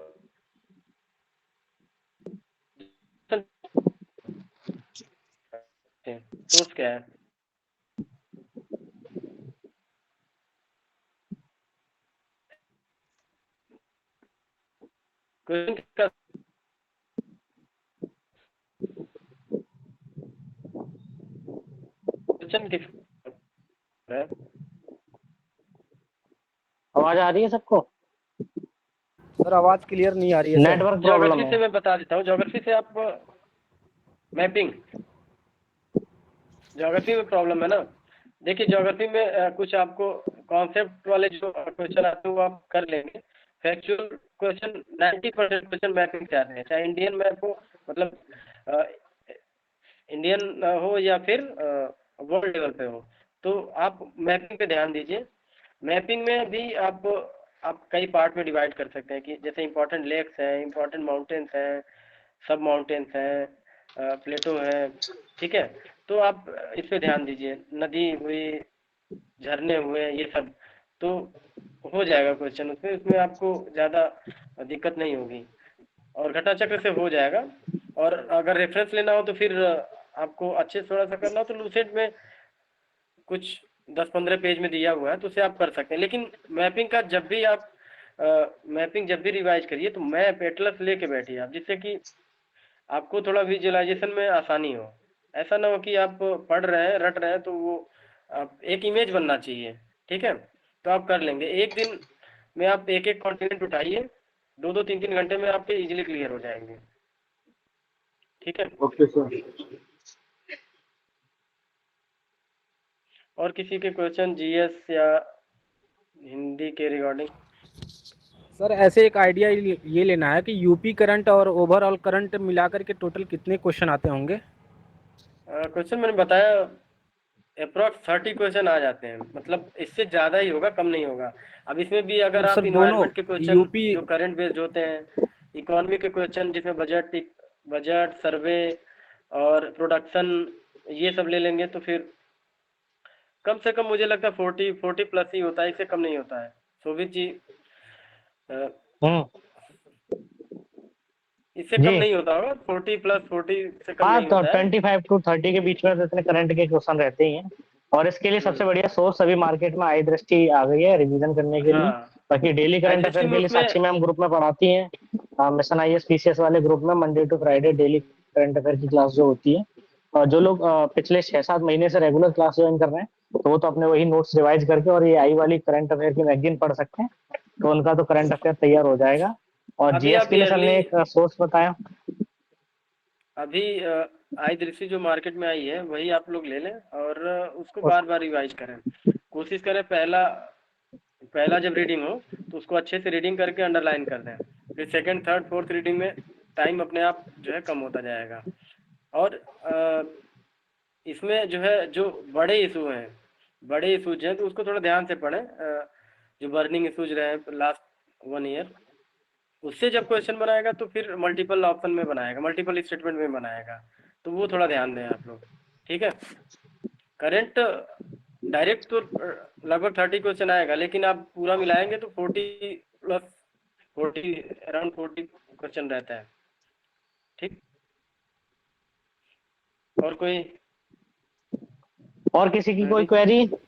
सोर्स क्या है? क्वेश्चन का क्वेश्चन किस है? आवाज आ रही है सबको? सर आवाज़ क्लियर नहीं आ रही है सर। नेटवर्क प्रॉब्लम ज्योग्राफी से है। मैं बता देता हूँ। ज्योग्राफी से आप मैपिंग, ज्योग्राफी में प्रॉब्लम है ना। देखिए ज्योग्राफी में कुछ आपको कॉन्सेप्ट वाले जो क्वेश्चन आते हैं वो आप कर लेंगे। फैक्चुअल क्वेश्चन 90% क्वेश्चन मैपिंग से आते हैं, चाहे इंडियन मैप हो, मतलब इंडियन हो या फिर वर्ल्ड लेवल पे हो। तो आप मैपिंग पे ध्यान दीजिए। मैपिंग में भी आप कई पार्ट में डिवाइड कर सकते हैं, कि जैसे इंपॉर्टेंट लेक्स हैं, इंपॉर्टेंट माउंटेन्स हैं, सब माउंटेन्स हैं, प्लेटो है, ठीक है। तो आप इस पे ध्यान दीजिए, नदी हुई, झरने हुए, ये सब, तो हो जाएगा क्वेश्चन उसमें। उसमें आपको ज़्यादा दिक्कत नहीं होगी, और घटना चक्र से हो जाएगा। और अगर रेफरेंस लेना हो तो फिर आपको अच्छे से थोड़ा सा करना हो तो लूसेंट में कुछ 10-15 पेज में दिया हुआ है, तो उसे आप कर सकते हैं। लेकिन मैपिंग का जब भी आप मैपिंग जब भी रिवाइज करिए तो मैप एटलस लेके बैठिए आप, जिससे कि आपको थोड़ा विजुअलाइजेशन में आसानी हो। ऐसा ना हो कि आप पढ़ रहे हैं, रट रहे हैं, तो वो आप एक इमेज बनना चाहिए। ठीक है, तो आप कर लेंगे। एक दिन में आप एक एक कॉन्टिनेंट उठाइए, 2-2, 3-3 घंटे में आपके इजीली क्लियर हो जाएंगे। ठीक है। Okay sir. और किसी के क्वेश्चन जीएस या हिंदी के रिगार्डिंग? सर ऐसे एक आइडिया ये लेना है कि यूपी करंट और ओवरऑल करंट मिलाकर के टोटल कितने क्वेश्चन आते होंगे? क्वेश्चन मैंने बताया अप्रॉक्स 30 क्वेश्चन आ जाते हैं, मतलब इससे ज़्यादा ही होगा, कम नहीं होगा। अब इसमें भी अगर तो आप सर दोनों इन्वायरमेंट के क्वेश्चन यूपी जो करंट बेस्ड होते हैं, इकोनॉमी के क्वेश्चन जिसमें बजट सर्वे और प्रोडक्शन ये सब ले लेंगे तो फिर कम से कम मुझे लगता है 40 प्लस ही होता है, इससे कम नहीं होता है। शोभित जी हम्म। इससे जी कम नहीं होता होगा, 40 से कम हाँ, नहीं तो होता है। 25 to 30 के बीच में तो इतने करंट के क्वेश्चन रहते ही हैं। और इसके लिए सबसे बढ़िया सोर्स अभी मार्केट में आई दृष्टि आ गई है रिवीजन करने के लिए। हाँ, बाकी डेली आई करंट दृष्टि अफेयर में के लिए उसमें साक्षी मैम ग्रुप में पढ़ाती हैं, मिशन आईएएस पीसीएस वाले ग्रुप में Monday to Friday daily current affair की क्लास जो होती है। और जो लोग पिछले 6-7 महीने से रेगुलर क्लास ज्वाइन कर रहे हैं तो वो तो अपने वही नोट्स रिवाइज करके और ये आई वाली करंट अफेयर की मैगजीन पढ़ सकते हैं, तो उनका तो करंट अफेयर तैयार हो जाएगा। और अभी जीएस आप के लिए सर ईयरली ने एक सोर्स बताया। अभी आई दृष्टि जो मार्केट में आई है वही आप लोग ले लें और उसको उस, बार बार रिवाइज करें। कोशिश करें पहला जब रीडिंग हो तो उसको अच्छे से रीडिंग करके अंडरलाइन कर दें, फिर सेकंड थर्ड फोर्थ रीडिंग में टाइम अपने आप जो है कम होता जाएगा। और इसमें जो है जो बड़े इशूज हैं तो उसको थोड़ा ध्यान से पढ़ें। जो बर्निंग इशूज रहे लास्ट 1 ईयर, उससे जब क्वेश्चन बनाएगा तो फिर मल्टीपल ऑप्शन में बनाएगा, मल्टीपल स्टेटमेंट में बनाएगा, तो वो थोड़ा ध्यान दें आप लोग। ठीक है, करंट डायरेक्ट तो लगभग 30 क्वेश्चन आएगा, लेकिन आप पूरा मिलाएंगे तो 40 अराउंड 40 क्वेश्चन रहता है। ठीक, और कोई और किसी की कोई क्वेरी? क्वेरी,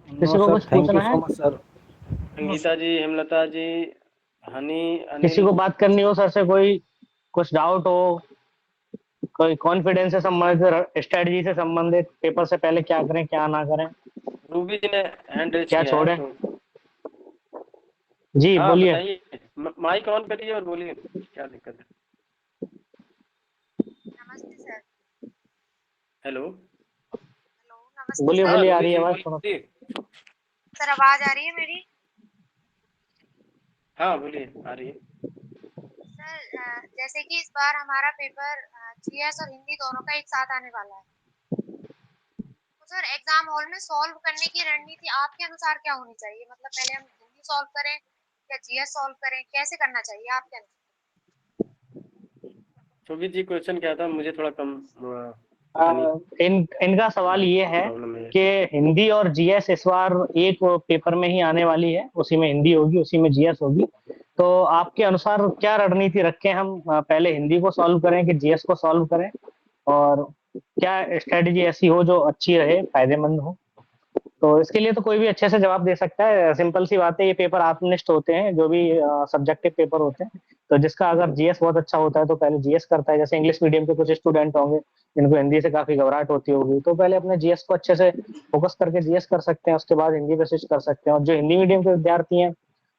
नो किसी को सर, कुछ थैंक यू पूछना है? So much sir. Sangeeta ji, Hemlata ji, Honey, किसी अनिल। को बात करनी हो सर से, कोई कुछ डाउट हो, कोई कॉन्फिडेंस से संबंधित, स्ट्रेटजी से संबंधित, पेपर से पहले क्या करें क्या ना करें, रूबी जी ने हैंड रेज क्या किया है छोड़ें? तो जी हाँ बोलिए। बताइए, माइक ऑन करिए और बोलिए, क्या दिक्कत है? नमस्ते सर। हेलो। हेलो, नमस्ते बोलिए हाँ सर। बोलिए, आ रूबी रही है जी आवाज, सुनो। बोलिए। सर आवाज आ रही है मेरी? हाँ बोलिए, आ रही है। सर जैसे कि इस बार हमारा पेपर जीएस और हिंदी दोनों का एक साथ आने वाला है, तो सर एग्जाम हॉल में सॉल्व करने की रणनीति आपके अनुसार क्या होनी चाहिए? मतलब पहले हम हिंदी सॉल्व करें या जीएस सॉल्व करें, कैसे करना चाहिए आपके अनुसार? शोभित जी क्वेश्चन क्या था, मुझे थोड़ा कम पता नहीं, इनका सवाल ये है प्रॉब्लम है। कि हिंदी और जीएस इस बार एक पेपर में ही आने वाली है, उसी में हिंदी होगी उसी में जीएस होगी। तो आपके अनुसार क्या रणनीति रखें हम, पहले हिंदी को सॉल्व करें कि जीएस को सॉल्व करें, और क्या स्ट्रेटेजी ऐसी हो जो अच्छी रहे, फायदेमंद हो? तो इसके लिए तो कोई भी अच्छे से जवाब दे सकता है, सिंपल सी बात है। ये पेपर आत्मनिष्ठ होते हैं जो भी सब्जेक्टिव पेपर होते हैं। तो जिसका अगर जीएस बहुत अच्छा होता है तो पहले जीएस करता है। जैसे इंग्लिश मीडियम के कुछ स्टूडेंट होंगे जिनको हिंदी से काफी घबराहट होती होगी, तो पहले अपने जीएस को अच्छे से फोकस करके जीएस कर सकते हैं, उसके बाद हिंदी पे स्विच कर सकते हैं। और जो हिंदी मीडियम के विद्यार्थी हैं,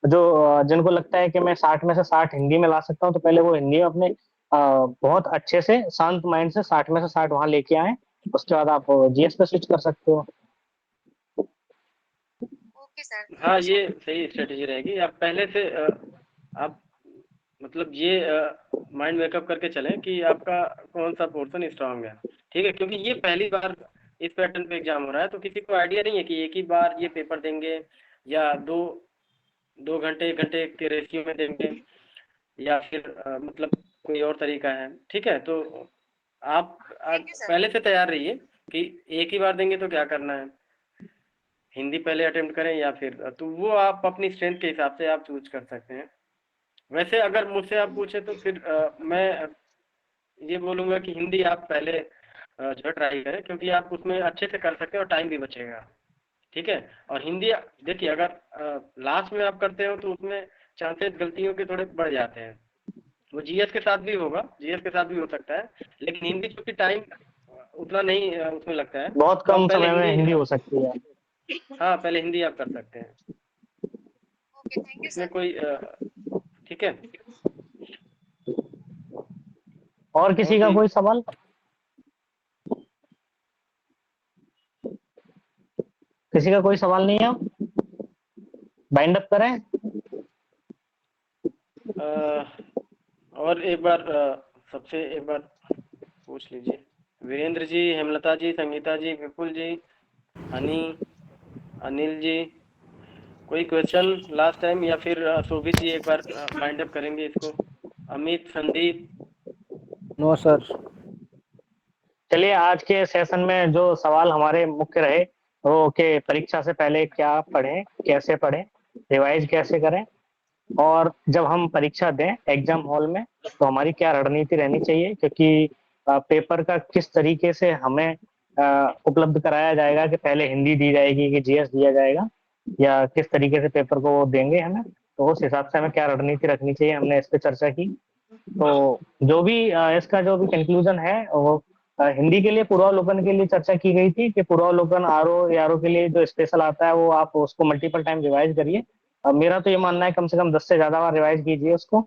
जो जिनको लगता है कि मैं 60 में से 60 हिंदी में ला सकता हूँ, तो पहले वो हिंदी में अपने बहुत अच्छे से शांत माइंड से 60 में से 60 वहां लेके आए, उसके बाद आप जीएस पे स्विच कर सकते हो। ओके सर, थैंक हाँ यू सो ये मच। सही स्ट्रेटेजी रहेगी। आप पहले से आप मतलब ये माइंड मेकअप करके चलें कि आपका कौन सा पोर्शन स्ट्रांग है। ठीक है, क्योंकि ये पहली बार इस पैटर्न पे एग्जाम हो रहा है, तो किसी को आइडिया नहीं है कि एक ही बार ये पेपर देंगे या 2 घंटे 1 घंटे के रेशियो में देंगे, या फिर मतलब कोई और तरीका है। ठीक है, तो आप थैंक यू सर। पहले से तैयार रहिए कि एक ही बार देंगे तो क्या करना है, हिंदी पहले अटेम्प्ट करें या फिर, तो वो आप अपनी स्ट्रेंथ के हिसाब से आप चूज कर सकते हैं। वैसे अगर मुझसे आप पूछे तो फिर मैं ये बोलूँगा कि हिंदी आप पहले जो है ट्राई करें, क्योंकि आप उसमें अच्छे से कर सकते हैं और टाइम भी बचेगा। ठीक है, और हिंदी देखिए अगर लास्ट में आप करते हो तो उसमें चांसेस गलतियों के थोड़े बढ़ जाते हैं। वो जीएस के साथ भी होगा, जीएस के साथ भी हो सकता है, लेकिन हिंदी चूंकि टाइम उतना नहीं उसमें लगता है, बहुत तो आप कम पहले समय में हिंदी हिंदी हो सकती है। हाँ पहले हिंदी आप कर सकते हैं, ओके, थैंक यू इसमें सर। कोई ठीक है। और और किसी का कोई कोई सवाल? किसी का कोई सवाल नहीं है? बाइंड अप करें? और एक बार सबसे एक बार पूछ लीजिए वीरेंद्र जी, हेमलता जी, संगीता जी, विपुल जी, हनी, अनिल जी, कोई क्वेश्चन लास्ट टाइम, या फिर शोभित जी एक बार माइंड अप करेंगे इसको? अमित, संदीप? No sir. चलिए, आज के सेशन में जो सवाल हमारे मुख्य रहे वो कि परीक्षा से पहले क्या पढ़ें, कैसे पढ़ें, रिवाइज कैसे करें, और जब हम परीक्षा दें एग्जाम हॉल में तो हमारी क्या रणनीति रहनी चाहिए, क्योंकि पेपर का किस तरीके से हमें उपलब्ध कराया जाएगा, कि पहले हिंदी दी जाएगी कि जीएस दिया जाएगा, या किस तरीके से पेपर को वो देंगे हमें, तो उस हिसाब से हमें क्या रणनीति रखनी चाहिए, हमने इस पे चर्चा की। तो जो भी इसका जो भी कंक्लूजन है वो हिंदी के लिए पूर्वावलोकन के लिए चर्चा की गई थी, कि पूर्वावलोकन आरओ के लिए जो स्पेशल आता है वो आप उसको मल्टीपल टाइम रिवाइज करिए। मेरा तो ये मानना है कम से कम 10 से ज्यादा बार रिवाइज कीजिए उसको,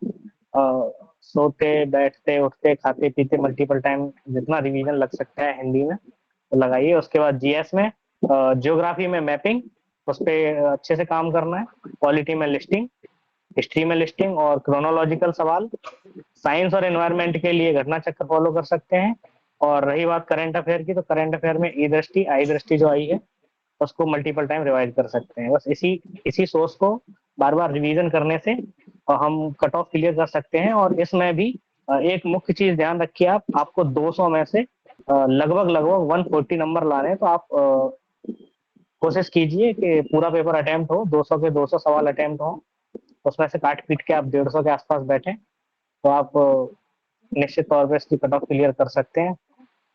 सोते बैठते उठते खाते पीते मल्टीपल टाइम जितना रिवीजन लग सकता है हिंदी में तो लगाइए। उसके बाद जीएस में ज्योग्राफी में मैपिंग, उस पर अच्छे से काम करना है। पॉलिटी में लिस्टिंग, हिस्ट्री में लिस्टिंग और क्रोनोलॉजिकल सवाल। साइंस और एनवायरनमेंट के लिए घटना चक्र फॉलो कर सकते हैं। और रही बात करंट अफेयर की, तो करंट अफेयर में ई दृष्टि आई दृष्टि जो आई है उसको मल्टीपल टाइम रिवाइज कर सकते हैं। बस इसी इसी सोर्स को बार बार रिवीजन करने से हम कट ऑफ क्लियर कर सकते हैं। और इसमें भी एक मुख्य चीज ध्यान रखिए, आपको 200 में से लगभग लगभग 140 नंबर लाने हैं। तो आप कोशिश कीजिए कि पूरा पेपर अटेम्प्ट हो, 200 के 200 सवाल अटेम्प्ट हो, उसमें से काट पीट के आप 150 के आसपास बैठे तो आप निश्चित तौर पर इसकी कट ऑफ क्लियर कर सकते हैं।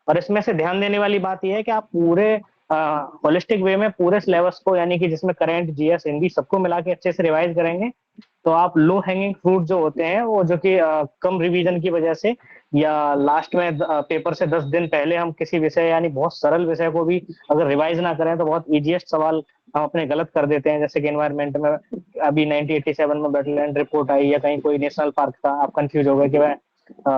और इसमें से ध्यान देने वाली बात यह है कि आप पूरे होलिस्टिक वे में पूरे सिलेबस को, यानी कि जिसमें करंट जीएस हिंदी सबको मिला के अच्छे से रिवाइज करेंगे तो आप लो हैंगिंग फ्रूट जो होते हैं वो, जो कि कम रिवीजन की वजह से या लास्ट में पेपर से 10 दिन पहले हम किसी विषय यानी बहुत सरल विषय को भी अगर रिवाइज ना करें तो बहुत इजीएस्ट सवाल हम अपने गलत कर देते हैं। जैसे कि एनवायरमेंट में अभी 1987 में वेटलैंड रिपोर्ट आई, या कहीं कोई नेशनल पार्क था, आप कंफ्यूज हो गए कि वह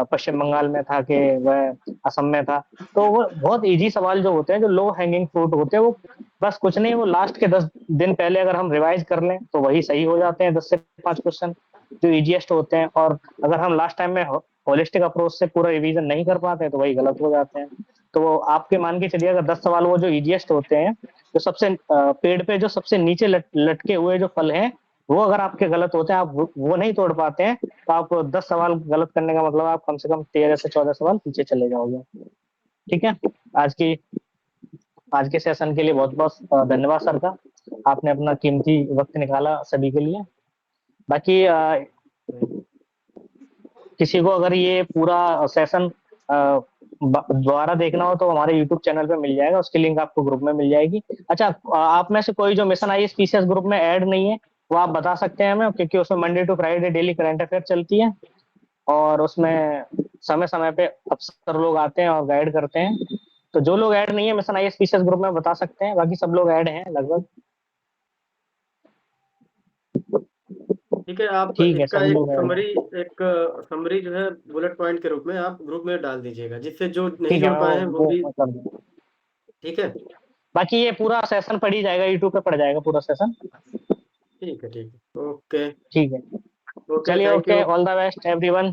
पश्चिम बंगाल में था कि वह असम में था। तो वो बहुत इजी सवाल जो होते हैं, जो लो हैंगिंग फ्रूट होते हैं, वो बस कुछ नहीं, वो लास्ट के 10 दिन पहले अगर हम रिवाइज कर लें तो वही सही हो जाते हैं। 10 से 5 क्वेश्चन जो इजीएस्ट होते हैं, और अगर हम लास्ट टाइम में होलिस्टिक अप्रोच से पूरा रिवीजन नहीं कर पाते तो वही गलत हो जाते हैं। तो वो आपके मान के चलिए, अगर 10 सवाल वो जो इजीएस्ट होते हैं, जो सबसे पेड़ पे जो सबसे नीचे लटके हुए जो फल हैं, वो अगर आपके गलत होते हैं, आप वो नहीं तोड़ पाते हैं, तो आप 10 सवाल गलत करने का मतलब आप कम से कम 13 से 14 सवाल पीछे चले जाओगे। ठीक है, आज के सेशन के लिए बहुत बहुत धन्यवाद सर का, आपने अपना कीमती वक्त निकाला सभी के लिए। बाकी किसी को अगर ये पूरा सेशन दोबारा देखना हो तो हमारे यूट्यूब चैनल पे मिल जाएगा, उसकी लिंक आपको ग्रुप में मिल जाएगी। अच्छा, आप में से कोई जो मिशन आईएएस पीसीएस ग्रुप में ऐड नहीं है वो आप बता सकते हैं हमें, क्योंकि उसमें Monday to Friday daily current affair चलती है और उसमें समय समय पे अफसर लोग आते हैं और गाइड करते हैं। तो जो लोग ऐड नहीं है मिशन आईएएस पीसीएस ग्रुप में बता सकते हैं, बाकी सब लोग ऐड हैं लगभग। ठीक है, आप ठीक है, इसका सब लोग ऐड हैं। एक समरी जो है बुलेट पॉइंट के रूप में आप ग्रुप में डाल दीजिएगा, जिससे जो नहीं ठीक है, जुड़ मैं पाए हैं वो भी। मैं कर दूंगा। ठीक है, बाकी ये पूरा सेशन पढ़ ही जाएगा, यूट्यूब पे पढ़ जाएगा पूरा सेशन। ठीक है, ठीक है, ओके। ठीक है, ओके, चलिए, thank okay, you. All the best everyone.